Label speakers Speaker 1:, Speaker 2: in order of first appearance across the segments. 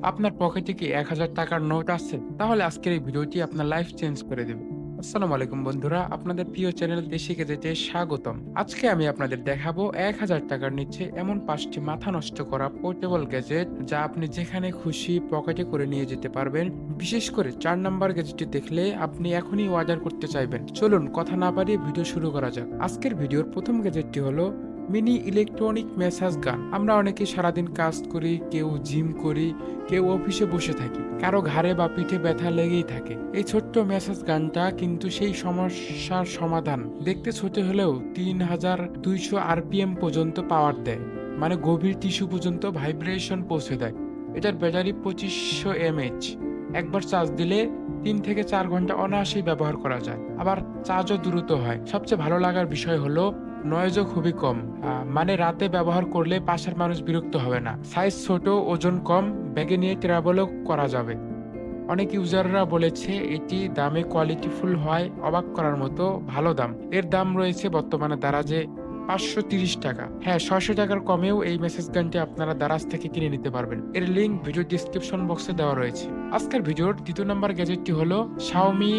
Speaker 1: আপনার পকেটে কি ১,০০০ টাকার নোট আছে? তাহলে আজকের এই ভিডিওটি আপনার লাইফ চেঞ্জ করে দেবে। আসসালামু আলাইকুম বন্ধুরা, আপনাদের প্রিয় চ্যানেল দেশি গেজেটে স্বাগতম। আজকে আমি আপনাদের দেখাবো ১,০০০ টাকার নিচে এমন ৫টি মাথা নষ্ট করা পোর্টেবল গ্যাজেট যা আপনি যেখানে খুশি পকেটে করে নিয়ে যেতে পারবেন। বিশেষ করে ৪ নাম্বার গ্যাজেটটি দেখলে আপনি এখনই অর্ডার করতে চাইবেন। চলুন কথা না বাড়িয়ে ভিডিও শুরু করা যাক। আজকের ভিডিওর প্রথম গ্যাজেটটি হলো মিনি ইলেকট্রনিক ম্যাসাজ গান। আমরা অনেকে সারাদিন কাজ করি, কেউ জিম করি, কেউ অফিসে বসে থাকি, কারো ঘাড়ে বা পিঠে ব্যথা লেগেই থাকে। এই ছোট্ট ম্যাসাজ গানটা কিন্তু সেই সমস্যার সমাধান। দেখতে ছোট হলেও ৩,২০০ আরপিএম পর্যন্ত পাওয়ার দেয়, মানে গভীর টিস্যু পর্যন্ত ভাইব্রেশন পৌঁছে দেয়। এটার ব্যাটারি ২৫০০ এমএইচ। একবার চার্জ দিলে ৩ থেকে ৪ ঘন্টা অনায়াসেই ব্যবহার করা যায়। আবার চার্জও দ্রুত হয়। সবচেয়ে ভালো লাগার বিষয় হলো নয়েজও খুবই কম। মানে রাতে ব্যবহার করলে পাশের মানুষ বিরক্ত হবে না। সাইজ ছোট, ওজন কম, ব্যাগে নিয়ে ট্রাভেলও করা যাবে। অনেক ইউজাররা বলেছে এটি দামে কোয়ালিটিফুল হয়, অবাক করার মতো ভালো দাম। এর দাম রয়েছে বর্তমানে দারাজে ৫৩০ টাকা। হ্যাঁ, ৬০০ টাকার কমেও এই মেসেজ গানটি আপনারা দারাজ থেকে কিনে নিতে পারবেন। এর লিঙ্ক ভিডিও ডিসক্রিপশন বক্সে দেওয়া রয়েছে। আজকের ভিডিওর দ্বিতীয় নম্বর গ্যাজেটটি হলো শাওমি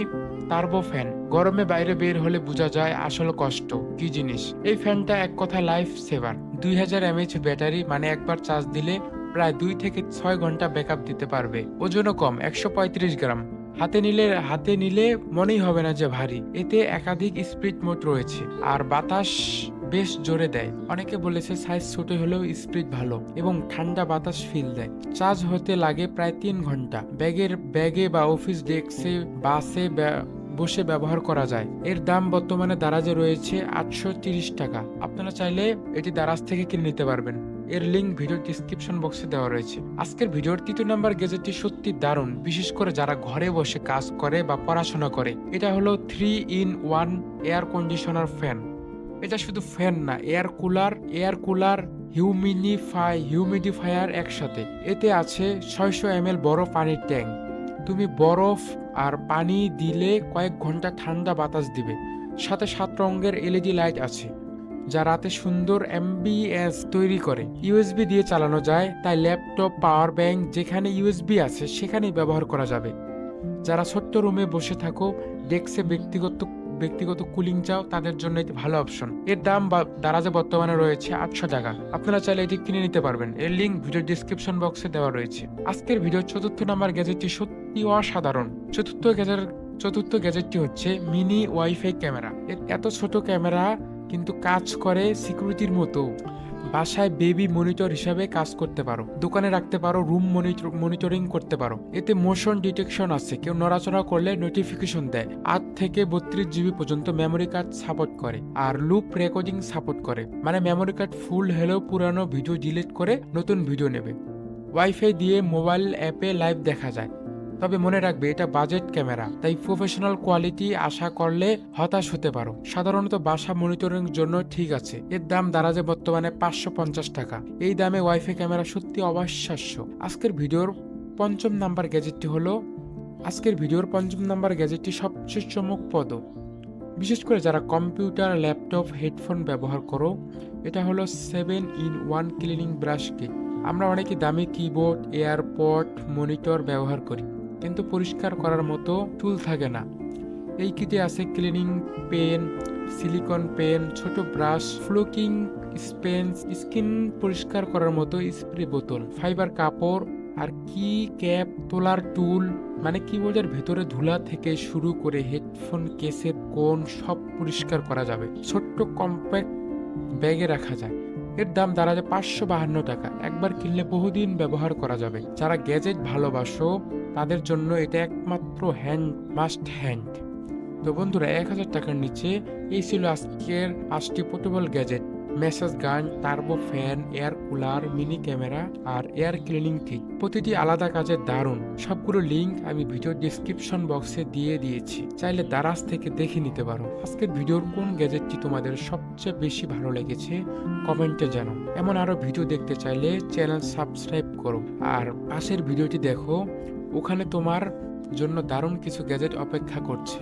Speaker 1: টার্বো ফ্যান। গরমে বাইরে বের হলে বোঝা যায় আসল কষ্ট কি জিনিস। এই ফ্যানটা এক কথায় লাইফ সেভার। ২০০০ এমএইচ ব্যাটারি, মানে একবার চার্জ দিলে প্রায় ২ থেকে ৬ ঘন্টা ব্যাকআপ দিতে পারবে। ওজনও কম, ১৩৫ গ্রাম। হাতে নিলে মনেই হবে না যে ভারী। এতে একাধিক স্পিড মোড রয়েছে আর বাতাস বেশ জোরে দেয়। অনেকে বলেছে সাইজ ছোট হলেও স্পিড ভালো এবং ঠান্ডা বাতাস ফিল দেয়। চার্জ হতে লাগে প্রায় ৩ ঘন্টা। ব্যাগে বা অফিস ডেস্কে, বাসে বসে ব্যবহার করা যায়। এর দাম বর্তমানে দারাজে রয়েছে ৮৩০ টাকা। আপনারা চাইলে এটি দারাজ থেকে কিনে নিতে পারবেন। এর লিঙ্ক ভিডিও ডিসক্রিপশন বক্সে দেওয়া রয়েছে। আজকের ভিডিওর তৃতীয় নাম্বার গ্যাজেটটি সত্যি দারুণ, বিশেষ করে যারা ঘরে বসে কাজ করে বা পড়াশোনা করে। এটা হলো 3-in-1 এয়ার কন্ডিশনার ফ্যান। এটা শুধু ফ্যান না, এয়ার কুলার হিউমিডিফায়ার একসাথে। এতে আছে ৬০০ ml বড় পানির ট্যাঙ্ক। তুমি বরফ আর পানি দিলে কয়েক ঘন্টা ঠান্ডা বাতাস দিবে। সাথে ৭ রঙের এলইডি লাইট আছে যা রাতে সুন্দর অ্যাম্বিয়েন্স তৈরি করে। ইউএসবি দিয়ে চালানো যায়, তাই ল্যাপটপ, পাওয়ার ব্যাংক যেখানে ইউএসবি আছে সেখানেই ব্যবহার করা যাবে। যারা ছোট্ট রুমে বসে থাকো, ডেস্কে ব্যক্তিগত কুলিং চাও, তাদের জন্য এটি ভালো অপশন। এর দাম দারাজে বর্তমানে রয়েছে ৮০০ টাকা। আপনারা চাইলে এটি কিনে নিতে পারবেন। এর লিঙ্ক ভিডিও ডিসক্রিপশন বক্সে দেওয়া রয়েছে। আজকের ভিডিওর চতুর্থ নাম্বার গ্যাজেটটি সত্যি অসাধারণ। চতুর্থ গ্যাজেটটি হচ্ছে মিনি ওয়াইফাই ক্যামেরা। এত ছোট ক্যামেরা কিন্তু কাজ করে সিকিউরিটির মতো। বাসায় বেবি মনিটর হিসাবে কাজ করতে পারো, দোকানে রাখতে পারো, রুম মনিটরিং করতে পারো। এতে মোশন ডিটেকশন আছে, কেউ নড়াচড়া করলে নোটিফিকেশন দেয়। ৮ থেকে ৩২ জিবি পর্যন্ত মেমোরি কার্ড সাপোর্ট করে আর লুপ রেকর্ডিং সাপোর্ট করে, মানে মেমোরি কার্ড ফুল হলেও পুরানো ভিডিও ডিলিট করে নতুন ভিডিও নেবে। ওয়াইফাই দিয়ে মোবাইল অ্যাপে লাইভ দেখা যায়। তবে মনে রাখবে এটা বাজেট ক্যামেরা, তাই প্রফেশনাল কোয়ালিটি আশা করলে হতাশ হতে পারো। সাধারণত বাসা মনিটরিং জন্য ঠিক আছে। এর দাম দারাজে বর্তমানে ৫৫০ টাকা। এই দামে ওয়াইফাই ক্যামেরা সত্যি অবিশ্বাস্য। আজকের ভিডিওর পঞ্চম নাম্বার গ্যাজেটটি সবচেয়ে চমকপ্রদ, বিশেষ করে যারা কম্পিউটার, ল্যাপটপ, হেডফোন ব্যবহার করো। এটা হলো 7-in-1 ক্লিনিং ব্রাশ কিট। আমরা অনেকে দামি কিবোর্ড, এয়ারপড, মনিটর ব্যবহার করি, কিন্তু পরিষ্কার করার মতো টুল থাকে না। এই কিটে আছে ক্লিনিং পেন, সিলিকন পেন, ছোট ব্রাশ, ফ্লোকিং স্পেন্স, স্কিন পরিষ্কার করার মতো স্প্রে বোতল, ফাইবার কাপড় আর কি ক্যাপ তোলার টুল। মানে কিবোর্ডের ভেতরে ধুলা থেকে শুরু করে হেডফোন কেসের কোণ সব পরিষ্কার করা যাবে। ছোট্ট কম্প্যাক্ট ব্যাগে রাখা যায়। এর দাম দাঁড়ায় ৫৫২ টাকা। একবার কিনলে বহুদিন ব্যবহার করা যাবে। যারা গ্যাজেট ভালোবাসো তাদের জন্য এটা একমাত্র মাস্ট হ্যান্ড। তো বন্ধুরা, ১,০০০ টাকার নিচে এই ছিল আজকের ৫টি portable gadget: massage gun, turbo fan, air cooler, mini camera আর এয়ার ক্লিনিং কিট। প্রতিটি আলাদা কাজে দারুণ। সবগুলো লিঙ্ক আমি ভিডিও ডিসক্রিপশন বক্সে দিয়ে দিয়েছি, চাইলে দারাজ থেকে দেখে নিতে পারো। আজকের ভিডিওর কোন গ্যাজেটটি তোমাদের সবচেয়ে বেশি ভালো লেগেছে কমেন্টে জানাও। এমন আরো ভিডিও দেখতে চাইলে চ্যানেল সাবস্ক্রাইব করো আর পাশের ভিডিওটি দেখো, ওখানে তোমার জন্য দারুণ কিছু গ্যাজেট অপেক্ষা করছে।